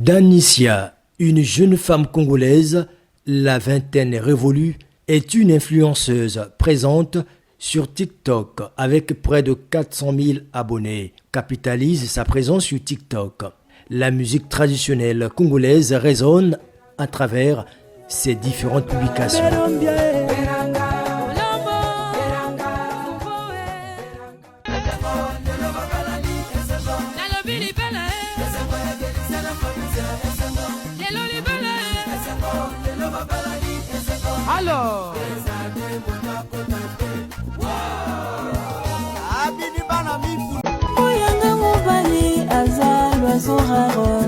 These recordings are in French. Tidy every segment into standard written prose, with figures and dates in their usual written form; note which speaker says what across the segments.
Speaker 1: Danicia, une jeune femme congolaise, la vingtaine révolue, est une influenceuse présente sur TikTok avec près de 400 000 abonnés. Capitalise sa présence sur TikTok. La musique traditionnelle congolaise résonne à travers ses différentes publications.
Speaker 2: Alors
Speaker 3: Oyanga mobali aza l'oiseau rare.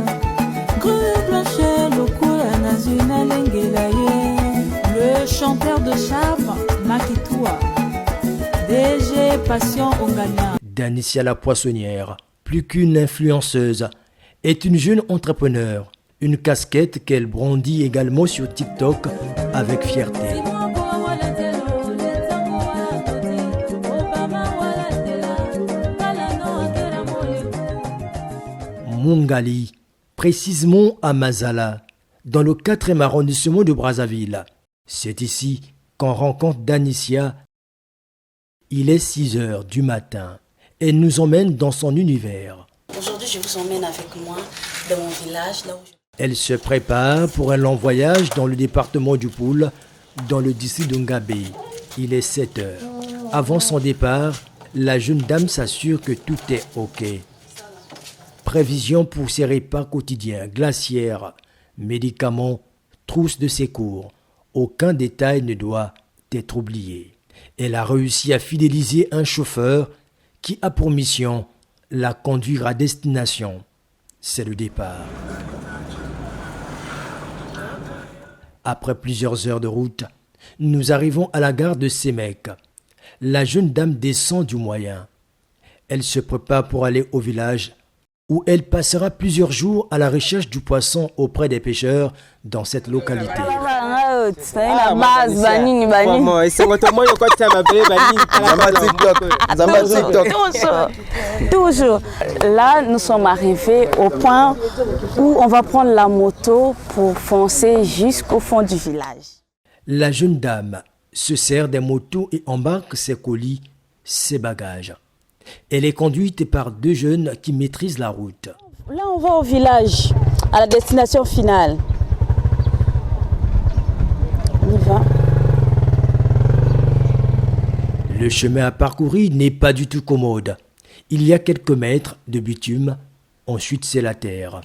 Speaker 3: Creux blanche lokola nazuna lengela ye. Le chanteur de charme Makitoua. DG Passion Ongania.
Speaker 1: Danicia la poissonnière, plus qu'une influenceuse, est une jeune entrepreneur. Une casquette qu'elle brandit également sur TikTok avec fierté. Mongali, précisément à Mazala, dans le 4e arrondissement de Brazzaville. C'est ici qu'on rencontre Danicia. Il est 6 heures du matin. Elle nous emmène dans son univers.
Speaker 4: Aujourd'hui, je vous emmène avec moi dans mon village, là où je...
Speaker 1: Elle se prépare pour un long voyage dans le département du Poul, dans le district de Ngabé. Il est 7 heures. Avant son départ, la jeune dame s'assure que tout est OK. Prévision pour ses repas quotidiens, glacières, médicaments, trousses de secours. Aucun détail ne doit être oublié. Elle a réussi à fidéliser un chauffeur qui a pour mission la conduire à destination. C'est le départ. Après plusieurs heures de route, nous arrivons à la gare de Sémec. La jeune dame descend du moyen. Elle se prépare pour aller au village où elle passera plusieurs jours à la recherche du poisson auprès des pêcheurs dans cette localité.
Speaker 4: Toujours. Là, nous sommes arrivés au point où on va prendre la moto pour foncer jusqu'au fond du village.
Speaker 1: La jeune dame se sert des motos et embarque ses colis, ses bagages. Elle est conduite par 2 jeunes qui maîtrisent la route.
Speaker 4: Là, on va au village, à la destination finale. On y va.
Speaker 1: Le chemin à parcourir n'est pas du tout commode. Il y a quelques mètres de bitume, ensuite c'est la terre.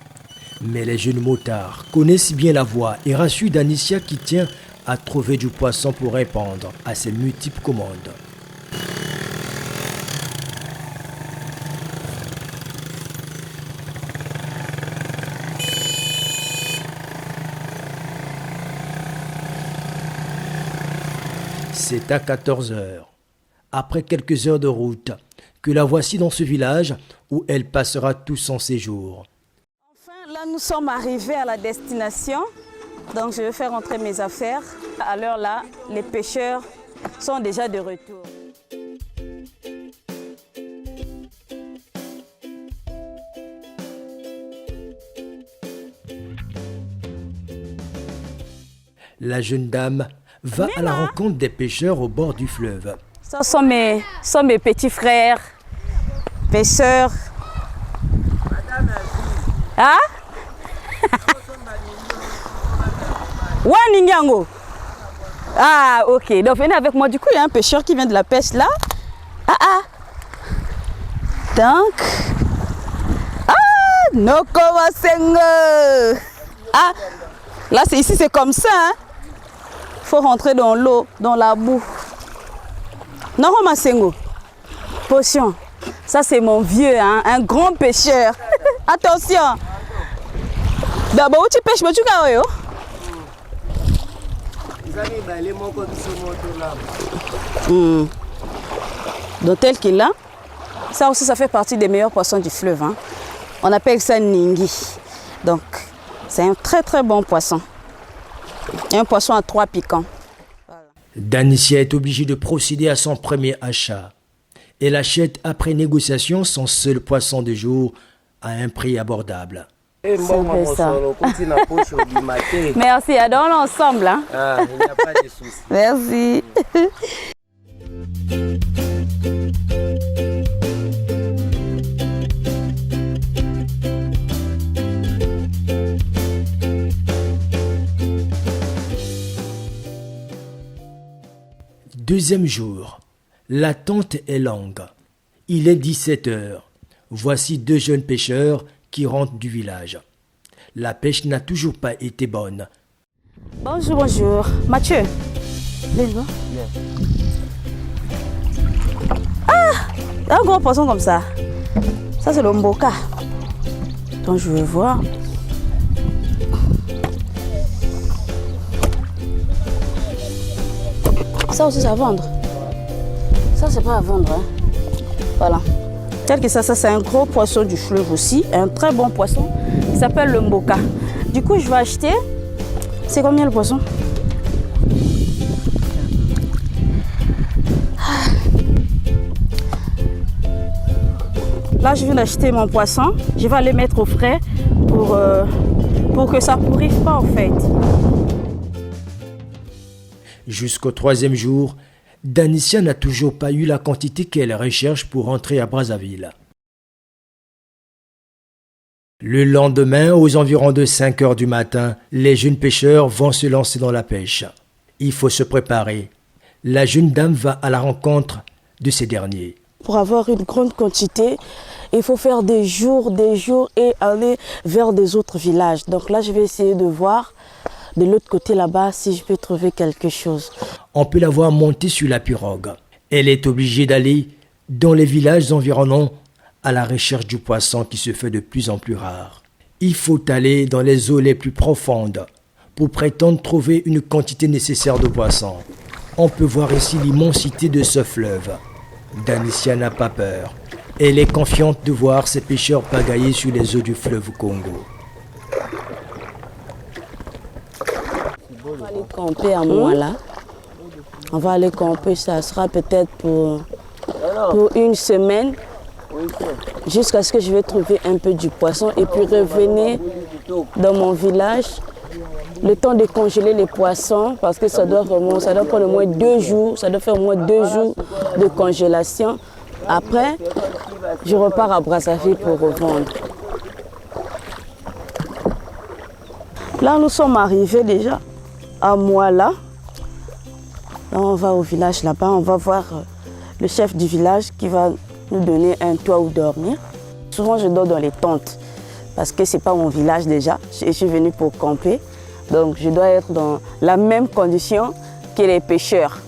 Speaker 1: Mais les jeunes motards connaissent bien la voie et rassurent Danicia qui tient à trouver du poisson pour répondre à ses multiples commandes. C'est à 14 heures, après quelques heures de route, que la voici dans ce village où elle passera tout son séjour.
Speaker 4: Enfin, là, nous sommes arrivés à la destination. Donc, je vais faire entrer mes affaires. À l'heure là, les pêcheurs sont déjà de retour.
Speaker 1: La jeune dame va à la rencontre des pêcheurs au bord du fleuve.
Speaker 4: Ce sont mes petits frères, pêcheurs. Ah? Waningango. Ah, ok. Donc, venez avec moi. Du coup, il y a un pêcheur qui vient de la pêche là. Donc. Ah, Noko Wasengo. Ah, là, ici, c'est comme ça. Hein? Faut rentrer dans l'eau, dans la boue. Non, Masengo. Potion. Ça, c'est mon vieux, hein? Un grand pêcheur. Attention. D'abord, tu pêches, mais tu as Donc, tel qu'il a, ça aussi, ça fait partie des meilleurs poissons du fleuve. Hein? On appelle ça Ningi. Donc, c'est un très très bon poisson. Un poisson à 3 piquants. Voilà.
Speaker 1: Danicia est obligée de procéder à son premier achat. Elle achète après négociation son seul poisson de jour à un prix abordable.
Speaker 5: Et moi,
Speaker 4: C'est
Speaker 5: mon
Speaker 4: ça.
Speaker 5: solo, continue à poche au matin.
Speaker 4: Merci, dans l'ensemble. Hein?
Speaker 5: Ah, il n'y a pas de souci.
Speaker 4: Merci.
Speaker 1: Deuxième jour. L'attente est longue. Il est 17 heures. Voici deux jeunes pêcheurs qui rentrent du village. La pêche n'a toujours pas été bonne.
Speaker 4: Bonjour, bonjour. Mathieu. Laisse-moi. Ah, un gros poisson comme ça. Ça, c'est le mboka. Donc, je vais voir. Ça aussi, c'est à vendre. Ça, c'est pas à vendre. Hein. Voilà. Tel que ça, c'est un gros poisson du fleuve aussi. Un très bon poisson. Il s'appelle le mboka. Du coup, je vais acheter. C'est combien le poisson? Là, je viens d'acheter mon poisson. Je vais aller mettre au frais pour que ça ne pourrive pas, en fait.
Speaker 1: Jusqu'au troisième jour, Danicia n'a toujours pas eu la quantité qu'elle recherche pour rentrer à Brazzaville. Le lendemain, aux environs de 5 heures du matin, les jeunes pêcheurs vont se lancer dans la pêche. Il faut se préparer. La jeune dame va à la rencontre de ces derniers.
Speaker 6: Pour avoir une grande quantité, il faut faire des jours et aller vers des autres villages. Donc là, je vais essayer de voir de l'autre côté là-bas si je peux trouver quelque chose.
Speaker 1: On peut la voir monter sur la pirogue. Elle est obligée d'aller dans les villages environnants à la recherche du poisson qui se fait de plus en plus rare. Il faut aller dans les eaux les plus profondes pour prétendre trouver une quantité nécessaire de poissons. On peut voir ici l'immensité de ce fleuve. Danicia n'a pas peur. Elle est confiante de voir ces pêcheurs pagailler sur les eaux du fleuve Congo.
Speaker 6: On va aller camper à moi là. On va aller camper, ça sera peut-être pour une semaine. Jusqu'à ce que je vais trouver un peu du poisson et puis revenir dans mon village. Le temps de congeler les poissons parce que ça doit prendre au moins 2 jours. Ça doit faire au moins 2 jours de congélation. Après, je repars à Brazzaville pour revendre. Là, nous sommes arrivés déjà à Mouala. Là, on va au village là-bas. On va voir le chef du village qui va nous donner un toit où dormir. Souvent, je dors dans les tentes parce que ce n'est pas mon village déjà. Je suis venue pour camper. Donc, je dois être dans la même condition que les pêcheurs.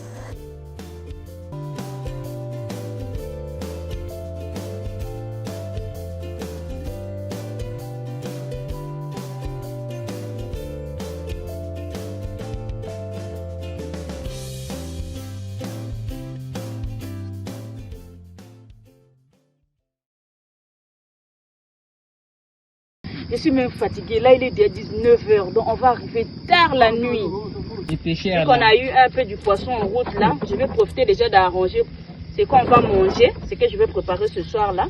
Speaker 4: Je suis même fatiguée. Là, il est déjà 19 h, donc on va arriver tard la nuit. Vu qu'on a eu un peu du poisson en route là, je vais profiter déjà d'arranger ce qu'on va manger, ce que je vais préparer ce soir là,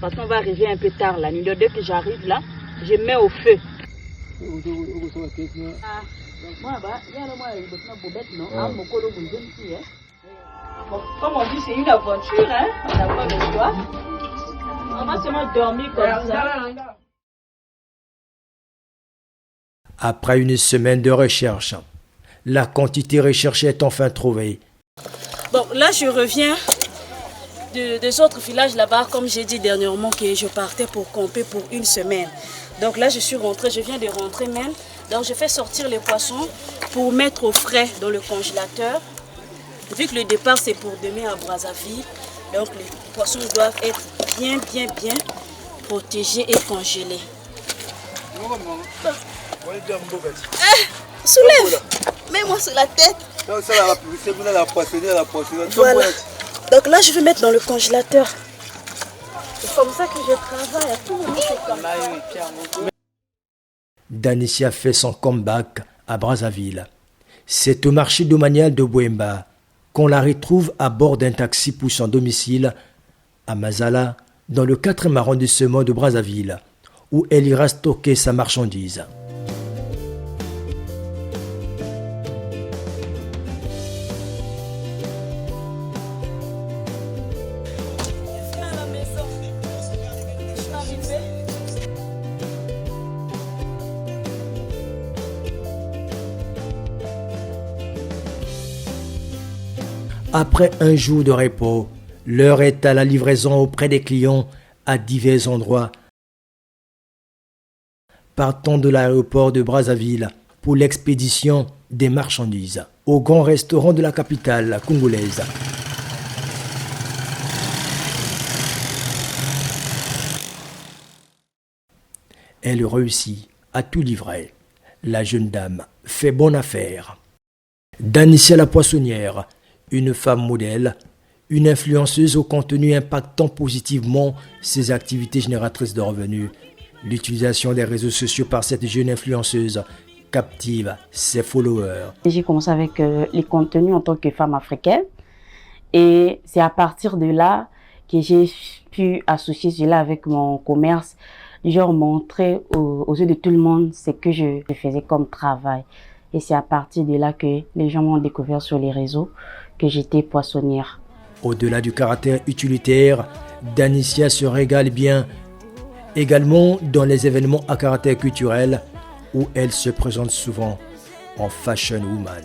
Speaker 4: parce qu'on va arriver un peu tard la nuit. Donc, dès que j'arrive là, je mets au feu. Bon, comme on dit, c'est une aventure, hein? On n'a pas le choix. On va seulement dormir comme ça.
Speaker 1: Après une semaine de recherche, la quantité recherchée est enfin trouvée.
Speaker 6: Bon, là, je reviens des autres villages là-bas, comme j'ai dit dernièrement que je partais pour camper pour une semaine. Donc là, je suis rentrée, je viens de rentrer même. Donc, je fais sortir les poissons pour mettre au frais dans le congélateur. Vu que le départ, c'est pour demain à Brazzaville, donc les poissons doivent être bien protégés et congelés. Soulève! Mets-moi sur la tête. Voilà. Donc là, je vais mettre dans le congélateur. C'est comme ça que je travaille. À tout moment, c'est comme ça.
Speaker 1: Danicia fait son comeback à Brazzaville. C'est au marché domanial de Bouemba qu'on la retrouve à bord d'un taxi pour son domicile à Mazala, dans le 4e arrondissement de Brazzaville, où elle ira stocker sa marchandise. Après un jour de repos, l'heure est à la livraison auprès des clients à divers endroits. Partons de l'aéroport de Brazzaville pour l'expédition des marchandises au grand restaurant de la capitale congolaise. Elle réussit à tout livrer. La jeune dame fait bonne affaire. Danicia la poissonnière, une femme modèle, une influenceuse au contenu impactant positivement ses activités génératrices de revenus. L'utilisation des réseaux sociaux par cette jeune influenceuse captive ses followers.
Speaker 6: J'ai commencé avec les contenus en tant que femme africaine et c'est à partir de là que j'ai pu associer cela avec mon commerce, genre montrer aux yeux de tout le monde ce que je faisais comme travail. Et c'est à partir de là que les gens m'ont découvert sur les réseaux que j'étais poissonnière.
Speaker 1: Au-delà du caractère utilitaire, Danicia se régale bien également dans les événements à caractère culturel où elle se présente souvent en fashion woman.